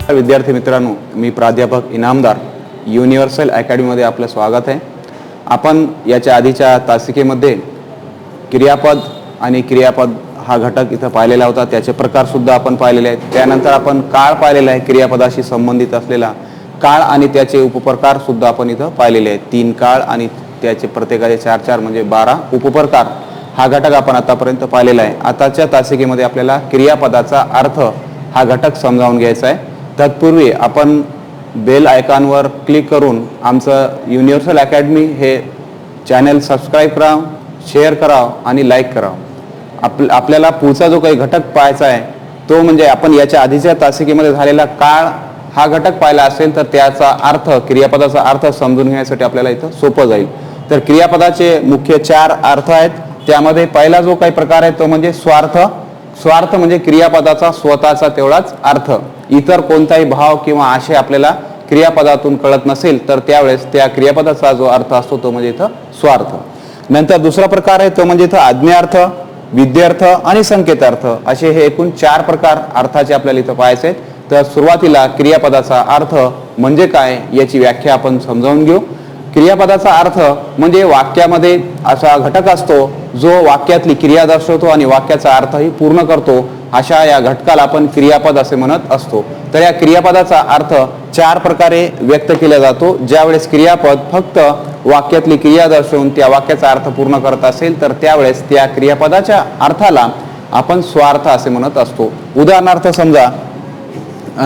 विद्यार्थी मित्रांनो, मी प्राध्यापक इनामदार युनिव्हर्सल अकॅडमीमध्ये आपलं स्वागत आहे। आपण याच्या आधीच्या तासिकेमध्ये क्रियापद आणि क्रियापद हा घटक इथं पाहिलेला होता, त्याचे प्रकार सुद्धा आपण पाहिलेले आहेत। त्यानंतर आपण काळ पाहिलेला आहे, क्रियापदाशी संबंधित असलेला काळ आणि त्याचे उपप्रकार सुद्धा आपण इथं पाहिलेले आहेत। 3 काळ आणि त्याचे प्रत्येकाचे 4-4 म्हणजे 12 उपप्रकार हा घटक आपण आतापर्यंत पाहिलेला आहे। आताच्या तासिकेमध्ये आपल्याला क्रियापदाचा अर्थ हा घटक समजावून घ्यायचा आहे। तत्पूर्वी आपण बेल आयकॉनवर क्लिक करून आमचं युनिव्हर्सल अकॅडमी हे चॅनल सबस्क्राईब करा, शेअर करा आणि लाईक करा। आपल्याला पुढचा जो काही घटक पाहायचा आहे तो म्हणजे आपण याच्या आधीच्या तासिकेमध्ये झालेला काळ हा घटक पाहिला असेल तर त्याचा अर्थ, क्रियापदाचा अर्थ समजून घेण्यासाठी आपल्याला इथं सोपं जाईल। तर क्रियापदाचे मुख्य 4 अर्थ आहेत। त्यामध्ये पहिला जो काही प्रकार आहे तो म्हणजे स्वार्थ। स्वार्थ म्हणजे क्रियापदाचा स्वतःचा तेवढाच अर्थ, इतर कोणताही भाव किंवा आशय आपल्याला क्रियापदातून कळत नसेल तर त्यावेळेस त्या क्रियापदाचा जो अर्थ असतो तो म्हणजे इथं स्वार्थ। नंतर दुसरा प्रकार आहे तो म्हणजे इथं आज्ञार्थ, विध्यर्थ आणि संकेतार्थ असे हे एकूण 4 प्रकार अर्थाचे आपल्याला इथं पाहायचे आहेत। तर सुरुवातीला क्रियापदाचा अर्थ म्हणजे काय याची व्याख्या आपण समजावून घेऊ। क्रियापदाचा अर्थ म्हणजे वाक्यामध्ये असा घटक असतो जो वाक्यातली क्रिया दर्शवतो आणि वाक्याचा अर्थही पूर्ण करतो, अशा या घटकाला आपण क्रियापद असे म्हणत असतो। तर या क्रियापदाचा अर्थ 4 प्रकारे व्यक्त केला जातो। ज्यावेळेस क्रियापद फक्त वाक्यातली क्रिया दर्शवून त्या वाक्याचा अर्थ पूर्ण करत असेल तर त्यावेळेस त्या क्रियापदाच्या अर्थाला आपण स्वार्थ असे म्हणत असतो। उदाहरणार्थ समजा,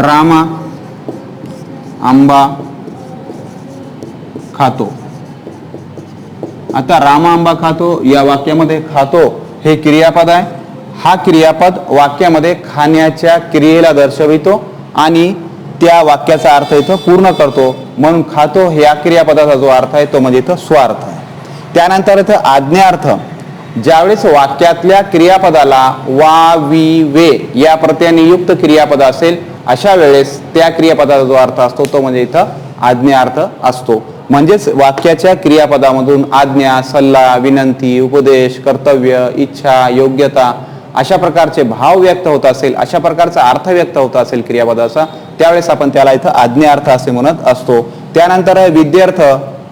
रामा आंबा खातो। आता रामा आंबा खातो या वाक्यामध्ये खातो हे क्रियापद आहे। हा क्रियापद वाक्यामध्ये खाण्याच्या क्रियेला दर्शवितो आणि त्या वाक्याचा अर्थ इथं पूर्ण करतो, म्हणून खातो या क्रियापदाचा जो अर्थ आहे तो म्हणजे इथं स्वार्थ आहे। त्यानंतर इथं आज्ञार्थ, ज्यावेळेस वाक्यातल्या क्रियापदाला वा, वी, वे या प्रत्ययाने युक्त क्रियापद असेल अशा वेळेस त्या क्रियापदाचा जो अर्थ असतो तो म्हणजे इथं आज्ञार्थ असतो। म्हणजेच वाक्याच्या क्रियापदामधून आज्ञा, सल्ला, विनंती, उपदेश, कर्तव्य, इच्छा, योग्यता अशा प्रकारचे भाव व्यक्त होत असेल, अशा प्रकारचा अर्थ व्यक्त होत असेल क्रियापदाचा, त्यावेळेस आपण त्याला इथं आज्ञार्थ असे म्हणत असतो। त्यानंतर विध्यर्थ,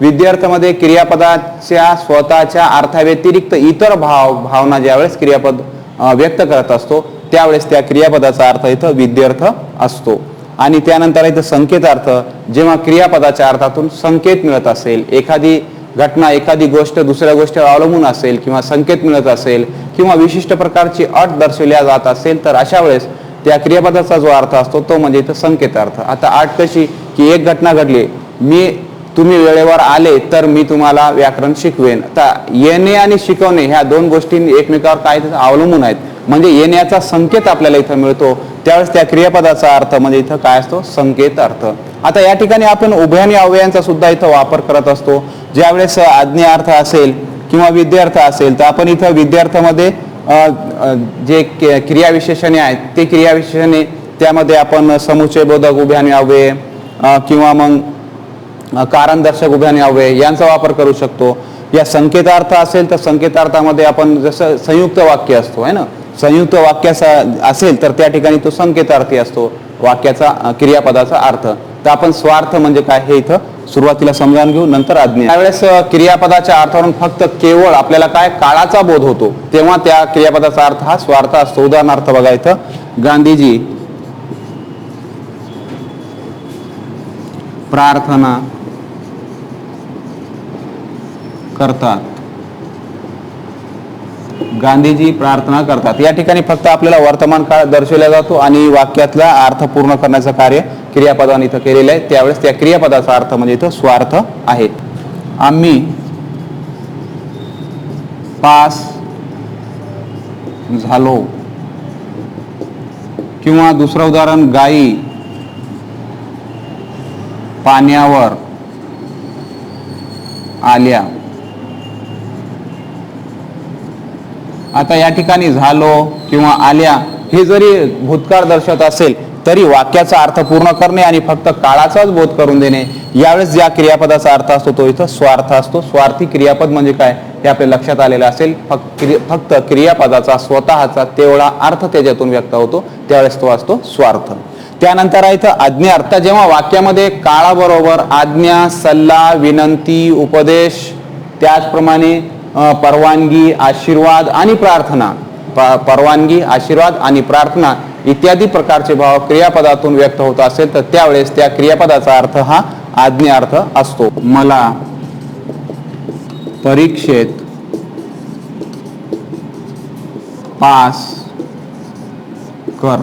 विध्यर्थमध्ये क्रियापदाच्या स्वतःच्या अर्थाव्यतिरिक्त इतर भावना ज्यावेळेस क्रियापद व्यक्त करत असतो त्यावेळेस त्या क्रियापदाचा अर्थ इथं विध्यर्थ असतो। आणि त्यानंतर इथं संकेतार्थ, जेव्हा क्रियापदाच्या अर्थातून संकेत मिळत असेल, एखादी घटना, एखादी गोष्ट दुसऱ्या गोष्टीवर अवलंबून असेल किंवा संकेत मिळत असेल किंवा विशिष्ट प्रकारची अट दर्शवल्या जात असेल तर अशा वेळेस त्या क्रियापदाचा जो अर्थ असतो तो म्हणजे इथं संकेतार्थ। आता अट कशी की एक घटना घडली, तुम्ही वेळेवर आले तर मी तुम्हाला व्याकरण शिकवेन। आता येणे आणि शिकवणे ह्या 2 गोष्टी एकमेकावर काय अवलंबून आहेत, म्हणजे येण्याचा संकेत आपल्याला इथं मिळतो, त्यावेळेस त्या क्रियापदाचा अर्थ म्हणजे इथं काय असतो, संकेत अर्थ। आता या ठिकाणी आपण उभयान्वी अव्ययांचा सुद्धा इथं वापर करत असतो। ज्यावेळेस आज्ञार्थ असेल किंवा विध्यर्थ असेल तर आपण इथं विध्यर्थमध्ये जे क्रियाविशेषणे आहेत ते क्रियाविशेषणे त्यामध्ये आपण समुच्चय बोधक उभयान्वी अव्यय किंवा मग कारणदर्शक उभयान्वी अव्यय यांचा वापर करू शकतो। या संकेतार्थ असेल तर संकेतार्थामध्ये आपण जसं संयुक्त वाक्य असतो आहे ना, संयुक्त वाक्य असेल तर त्या ठिकाणी तो संकेतार्थी असतो वाक्याचा क्रियापदाचा अर्थ। तर आपण स्वार्थ म्हणजे काय हे इथं सुरुवातीला समजावून घेऊ, नंतर आज्ञा। त्यावेळेस क्रियापदाच्या अर्थावरून फक्त केवळ आपल्याला काय काळाचा बोध होतो तेव्हा त्या क्रियापदाचा अर्थ हा स्वार्थ असतो। उदाहरणार्थ बघा इथं, गांधीजी प्रार्थना करतात। गांधीजी प्रार्थना करतात या ठिकाणी फक्त आपल्याला वर्तमान काळ दर्शवला जातो आणि वाक्यातला अर्थ पूर्ण करण्याचं कार्य क्रियापदाने इथं केलेलं आहे, त्यावेळेस त्या क्रियापदाचा अर्थ म्हणजे इथं स्वार्थ आहे। आम्ही पास झालो, किंवा दुसरं उदाहरण, गायी पाण्यावर आल्या। आता या ठिकाणी झालो किंवा आल्या हे जरी भूतकाळ दर्शवत असेल तरी वाक्याचा अर्थ पूर्ण करणे आणि फक्त काळाचाच बोध करून देणे यावेळेस ज्या क्रियापदाचा अर्थ असतो तो इथं स्वार्थ असतो। स्वार्थी क्रियापद म्हणजे काय हे आपल्या लक्षात आलेलं असेल। फक्त क्रियापदाचा स्वतःचा तेवढा अर्थ त्याच्यातून व्यक्त होतो त्यावेळेस तो असतो स्वार्थ। त्यानंतर आहे इथं आज्ञा अर्थ. जेव्हा वाक्यामध्ये काळाबरोबर आज्ञा, सल्ला, विनंती, उपदेश, त्याचप्रमाणे परवानगी, आशीर्वाद आणि प्रार्थना, परवानगी, आशीर्वाद आणि प्रार्थना इत्यादी प्रकारचे भाव क्रियापदातून व्यक्त होत असेल तर त्यावेळेस त्या क्रियापदाचा अर्थ हा आज्ञा अर्थ असतो. मला परीक्षेत पास कर.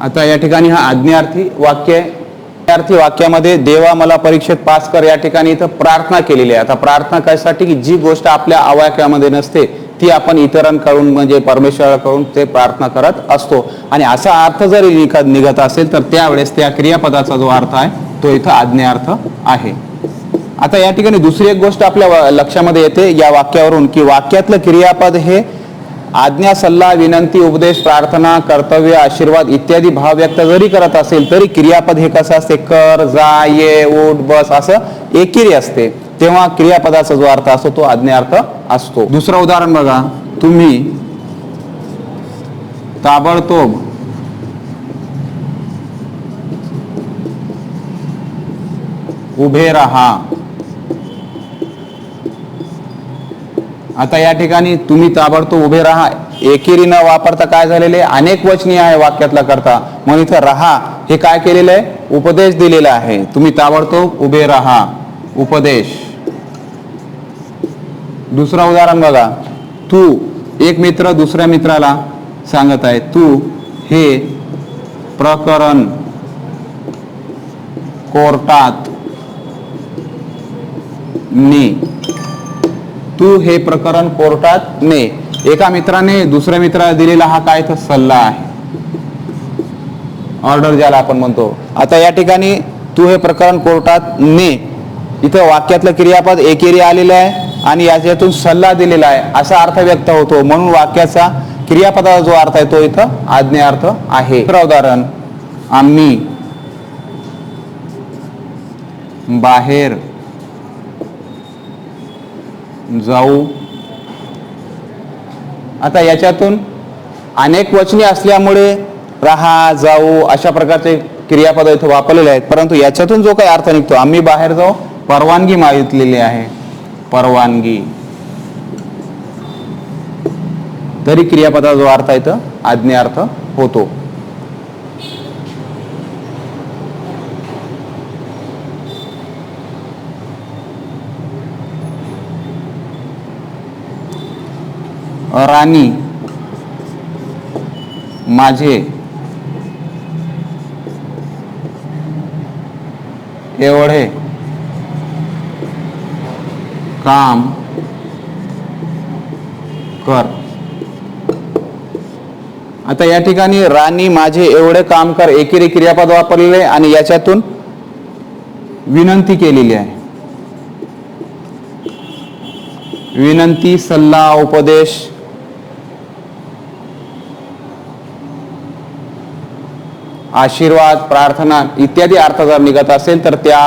आता या ठिकाणी हा आज्ञार्थी वाक्य आहे. आज्ञार्थी वाक्यामध्ये देवा मला परीक्षेत पास कर या ठिकाणी इथं प्रार्थना केलेली आहे. आता प्रार्थना कशासाठी की जी गोष्ट आपल्या आवाक्यामध्ये नसते ती आपण इतरांकडून म्हणजे परमेश्वराकडून ते प्रार्थना करत असतो आणि असा अर्थ जरी निघत असेल तर त्यावेळेस त्या क्रियापदाचा जो अर्थ आहे तो इथं आज्ञार्थ आहे. आता या ठिकाणी दुसरी एक गोष्ट आपल्या लक्षामध्ये येते या वाक्यावरून की वाक्यातलं क्रियापद हे आज्ञा, सल्ला, विनंती, उपदेश, प्रार्थना, कर्तव्य, आशीर्वाद इत्यादी भाव व्यक्त जरी करत असेल तरी क्रियापद हे कसं असते, कर, जा, ये, उठ, बस असं एकेरी असते. तेव्हा क्रियापदाचा जो अर्थ असतो तो आज्ञार्थ असतो. दुसरं उदाहरण बघा, तुम्ही ताबडतोब उभे राहा. आता या ठिकाणी तुम्ही ताबडतोब उभे राहा एकेरी न वापरता काय झालेले अनेक वचनी आहे वाक्यातला करता म्हणून इथं राहा हे काय केलेलं आहे, उपदेश दिलेला आहे. तुम्ही ताबडतोब उभे राहा, उपदेश. दुसरा उदाहरण बघा, तू, एक मित्र दुसऱ्या मित्राला सांगत आहे, तू हे प्रकरण कोर्टात ने. तू हे प्रकरण कोर्टात ने. एका मित्राने दुसऱ्या मित्राला दिलेला हा काय तर सल्ला आहे, ऑर्डर ज्याला आपण म्हणतो. आता या ठिकाणी तू हे प्रकरण कोर्टात ने इथं वाक्यातलं क्रियापद एकेरी आलेलं आहे आणि याच्यातून सल्ला दिलेला आहे असा अर्थ व्यक्त होतो म्हणून वाक्याचा क्रियापदाचा जो अर्थ आहे तो इथं आज्ञार्थ आहे. दुसरं उदाहरण, आम्ही बाहेर जाऊ. आता याच्यातून अनेक वचने असल्यामुळे राहा, जाऊ अशा प्रकारचे क्रियापद इथं वापरलेले आहेत परंतु याच्यातून जो काही अर्थ निघतो, आम्ही बाहेर जाऊ, परवानगी मागितलेली आहे, परवानगी, तरी क्रियापदाचा जो अर्थ आहे तो आज्ञार्थ होतो. राणी माझे एवढे काम कर. आता या ठिकाणी राणी माझे एवढे काम कर एकेरी क्रियापद वापरलेले आणि याच्यातून विनंती केलेली आहे. विनंती, सल्ला, उपदेश, आशीर्वाद, प्रार्थना इत्यादी अर्थ जर निघत असेल तर त्या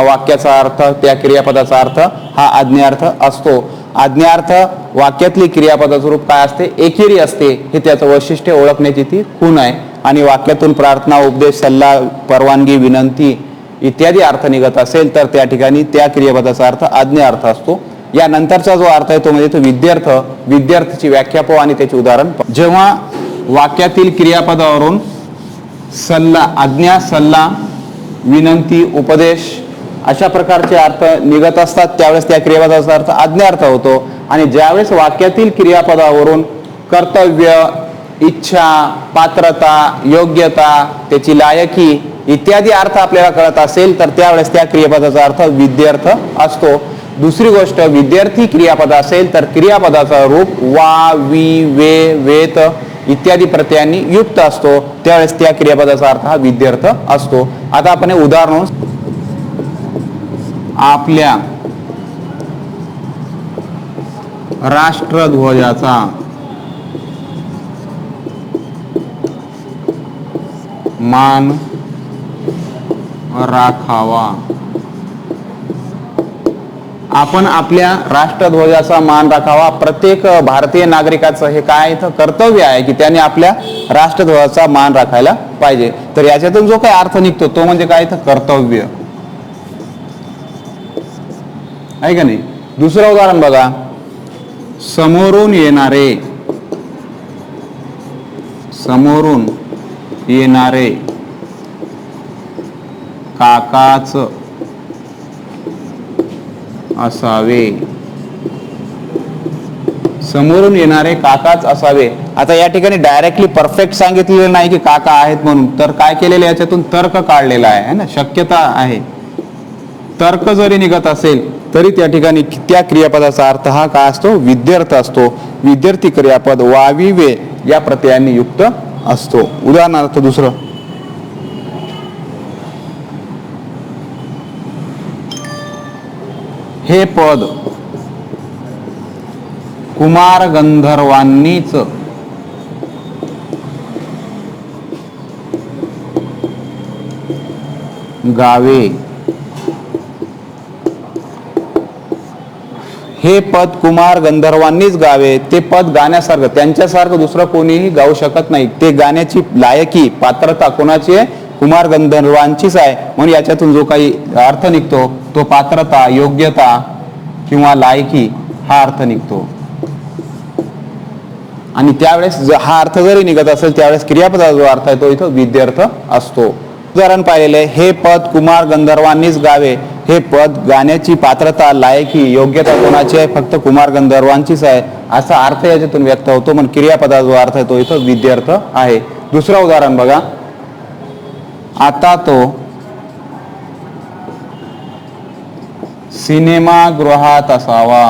वाक्याचा अर्थ, त्या क्रियापदाचा अर्थ हा आज्ञार्थ असतो. आज्ञार्थ वाक्यातली क्रियापदाचं रूप काय असते, एकेरी असते. हे त्याचं वैशिष्ट्य ओळखण्याची ती खूण आहे. आणि वाक्यातून प्रार्थना, उपदेश, सल्ला, परवानगी, विनंती इत्यादी अर्थ निघत असेल तर त्या ठिकाणी त्या क्रियापदाचा अर्थ आज्ञार्थ असतो. या नंतरचा जो अर्थ आहे तो म्हणजे तो विद्यार्थ. विद्यार्थीची व्याख्या पाहू आणि त्याचे उदाहरण. जेव्हा वाक्यातील क्रियापदावरून सल्ला, आज्ञा, सल्ला, विनंती, उपदेश अशा प्रकारचे अर्थ निघत असतात त्यावेळेस त्या क्रियापदाचा अर्थ आज्ञार्थ होतो. आणि ज्यावेळेस वाक्यातील क्रियापदावरून कर्तव्य, इच्छा, पात्रता, योग्यता, त्याची लायकी इत्यादी अर्थ आपल्याला कळत असेल तर त्यावेळेस त्या क्रियापदाचा अर्थ विद्यार्थ असतो. दुसरी गोष्ट, विद्यार्थी क्रियापद असेल तर क्रियापदाचा रूप वा, वी, वे, वेत इत्यादी प्रत्ययांनी युक्त असतो त्यावेळेस त्या क्रियापदाचा अर्थ हा विद्यार्थ असतो. आता आपण हे उदाहरण, आपल्या राष्ट्रध्वजाचा मान राखावा. आपण आपल्या राष्ट्रध्वजाचा मान राखावा. प्रत्येक भारतीय नागरिकाचं हे काय इथं कर्तव्य आहे की त्याने आपल्या राष्ट्रध्वजाचा मान राखायला पाहिजे. तर याच्यातून जो काही अर्थ निघतो तो म्हणजे काय इथं कर्तव्य आहे का नाही. दुसरं उदाहरण बघा, समोरून येणारे काकाच असावे. समोरून येणारे काकाच असावे. आता या ठिकाणी डायरेक्टली परफेक्ट सांगितलेलं नाही की काका आहेत म्हणून, तर काय केलेलं याच्यातून तर्क काढलेला आहे ना, शक्यता आहे. तर्क जरी निघत असेल तरी त्या ठिकाणी त्या क्रियापदाचा अर्थ हा काय असतो, विद्यार्थ असतो. विद्यार्थी क्रियापद वाविवे या प्रत्ययाने युक्त असतो. उदाहरणार्थ दुसरं, हे पद कुमार गंधर्वांनीच गावे. हे पद कुमार गंधर्वांनीच गावे. ते पद गाण्यासारखं, त्यांच्यासारखं दुसरं कोणीही गाऊ शकत नाही. ते गाण्याची लायकी पात्रता कोणाची आहे, कुमार गंधर्वांचीच आहे. म्हणून याच्यातून जो काही अर्थ निघतो तो पात्रता, योग्यता किंवा लायकी हा अर्थ निघतो. आणि त्यावेळेस हा अर्थ जरी निघत असेल त्यावेळेस क्रियापदाचा जो अर्थ आहे तो इथं विद्यार्थ असतो. उदाहरण पाहिलेलं आहे, हे पद कुमार गंधर्वांनीच गावे. हे पद गाण्याची पात्रता, लायकी, योग्यता कोणाची आहे, फक्त कुमार गंधर्वांचीच आहे असा अर्थ याच्यातून व्यक्त होतो. म्हणून क्रियापदाचा जो अर्थ आहे तो इथं विद्यार्थ आहे. दुसरं उदाहरण बघा, आता तो सिनेमागृहात असावा.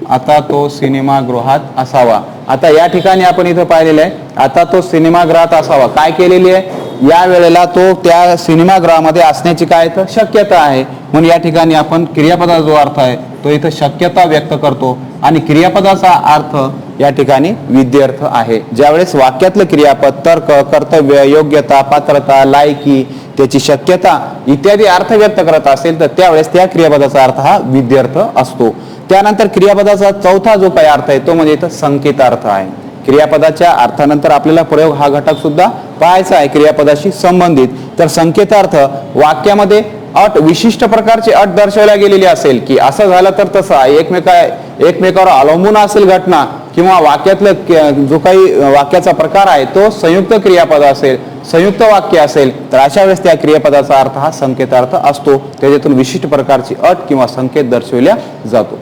आता तो सिनेमागृहात असावा. आता या ठिकाणी आपण इथं पाहिलेलं आहे, आता तो सिनेमागृहात असावा. काय केलेली आहे, या वेळेला तो त्या सिनेमागृहामध्ये असण्याची काय तर शक्यता आहे. म्हणून या ठिकाणी आपण क्रियापदाचा जो अर्थ आहे तो इथं शक्यता व्यक्त करतो. आणि क्रियापदाचा अर्थ या ठिकाणी विद्यार्थ आहे. ज्यावेळेस वाक्यातलं क्रियापद तर्क, कर्तव्य, योग्यता, पात्रता, लायकी, त्याची शक्यता इत्यादी अर्थ व्यक्त करत असेल तर त्यावेळेस त्या क्रियापदाचा अर्थ हा विद्यार्थ असतो. त्यानंतर क्रियापदाचा चौथा जो काही अर्थ आहे तो म्हणजे इथं संकेतार्थ आहे. क्रियापदाच्या अर्थानंतर आपल्याला प्रयोग हा घटक सुद्धा पाहायचा आहे क्रियापदाशी संबंधित. तर संकेतार्थ वाक्यामध्ये अट, विशिष्ट प्रकारची अट दर्शवल्या गेलेली असेल की असं झालं तर तसं, एकमेकावर अवलंबून असेल घटना, किंवा वाक्यातलं जो काही वाक्याचा प्रकार आहे तो संयुक्त क्रियापद असेल, संयुक्त वाक्य असेल, तर अशा वेळेस त्या क्रियापदाचा अर्थ हा संकेतार्थ असतो. त्याच्यातून विशिष्ट प्रकारची अट किंवा संकेत दर्शविला जातो.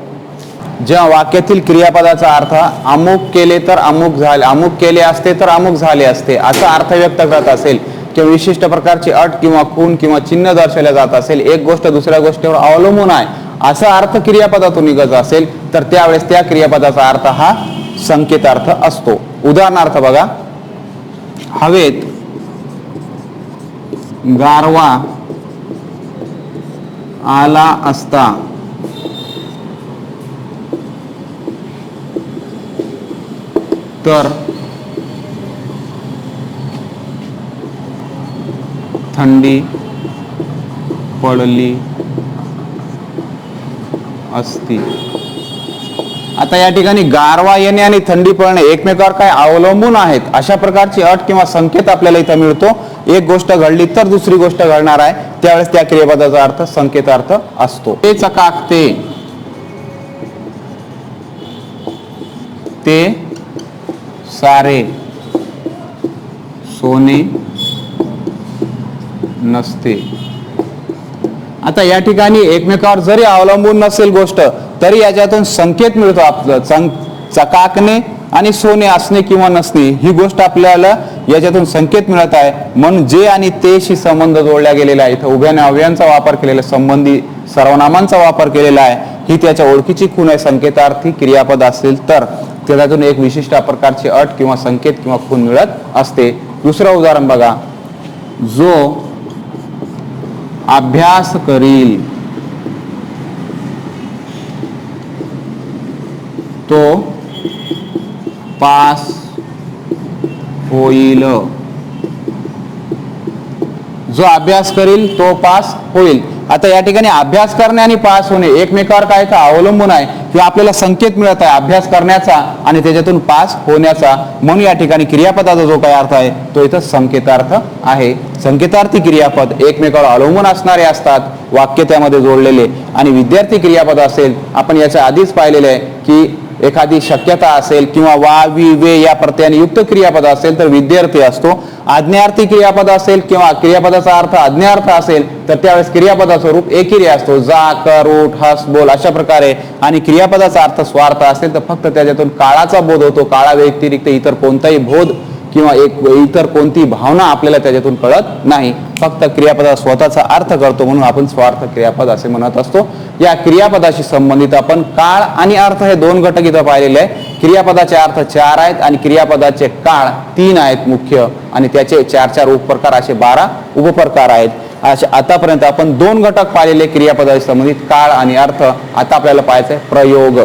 जेव्हा वाक्यातील क्रियापदाचा अर्थ अमुक केले तर अमुक झाले, अमुक केले असते तर अमुक झाले असते असा अर्थ व्यक्त करत असेल किंवा विशिष्ट प्रकारची अट किंवा खूण किंवा चिन्ह दर्शवल्या जात असेल, एक गोष्ट दुसऱ्या गोष्टीवर अवलंबून आहे असा अर्थ क्रियापदातून निघत असेल तर त्यावेळेस त्या क्रियापदाचा अर्थ हा संकेतार्थ असतो. उदाहरणार्थ बघा, हवेत गारवा आला असता तर थंडी पडली असती. आता या ठिकाणी गारवा येणे आणि थंडी पडणे एकमेकावर काय अवलंबून आहेत अशा प्रकारची अट किंवा संकेत आपल्याला इथं मिळतो. एक गोष्ट घडली तर दुसरी गोष्ट घडणार आहे त्यावेळेस त्या क्रियापदाचा अर्थ संकेतार्थ असतो. ते चकाकते, ते सारे सोने नसते. आता या ठिकाणी एकमेकावर जरी अवलंबून नसेल गोष्ट तरी याच्यातून संकेत मिळतो. आपलं चकाकणे आणि सोने असणे किंवा नसणे ही गोष्ट आपल्याला याच्यातून संकेत मिळत आहे. म्हणून जे आणि तेशी संबंध जोडला गेलेला आहे. इथं उभ्याने अव्ययांचा वापर केलेला, संबंधी सर्वनामांचा वापर केलेला आहे. ही त्याच्या ओळखीची खूण आहे. संकेतार्थी क्रियापद असेल तर त्याच्यातून एक विशिष्ट प्रकारची अट किंवा संकेत किंवा खूण मिळत असते. दुसरं उदाहरण बघा, जो अभ्यास करील तो पास होईल. जो अभ्यास करील तो पास होईल. आता या ठिकाणी अभ्यास करणे आणि पास होणे एकमेकावर काय का अवलंबून आहे, किंवा आपल्याला संकेत मिळत आहे अभ्यास करण्याचा आणि त्याच्यातून पास होण्याचा. म्हणून या ठिकाणी क्रियापदाचा जो काय अर्थ आहे तो इथं संकेतार्थ आहे. संकेतार्थी क्रियापद एकमेकावर अवलंबून असणारे असतात, वाक्य त्यामध्ये जोडलेले. आणि विद्यार्थी क्रियापद असेल, आपण याच्या आधीच पाहिलेले आहे की एखादी शक्यता असेल किंवा वा वी वे या प्रत्ययाने युक्त क्रियापद असेल तर विद्यार्थी असतो. आज्ञार्थी क्रियापद असेल किंवा क्रियापदाचा अर्थ आज्ञार्थ असेल तर त्यावेळेस क्रियापदाचं रूप एकेरी असतो, जा, कर, उठ, हस, बोल अशा प्रकारे. आणि क्रियापदाचा अर्थ स्वार्थ असेल तर फक्त त्याच्यातून काळाचा बोध होतो, काळा व्यतिरिक्त इतर कोणताही बोध किंवा इतर कोणती भावना आपल्याला त्याच्यातून कळत नाही. फक्त क्रियापदा स्वतःचा अर्थ करतो, म्हणून आपण स्वार्थ क्रियापद असे म्हणत असतो. या क्रियापदाशी संबंधित आपण काळ आणि अर्थ हे दोन घटक इथं पाहिलेले आहे. क्रियापदाचे अर्थ 4 आहेत आणि क्रियापदाचे काळ 3 आहेत मुख्य, आणि त्याचे 4 उपप्रकार असे 12 उपप्रकार आहेत. असे आतापर्यंत आपण 2 घटक पाहिलेले क्रियापदाशी संबंधित काळ आणि अर्थ. आता आपल्याला पाहायचं आहे प्रयोग.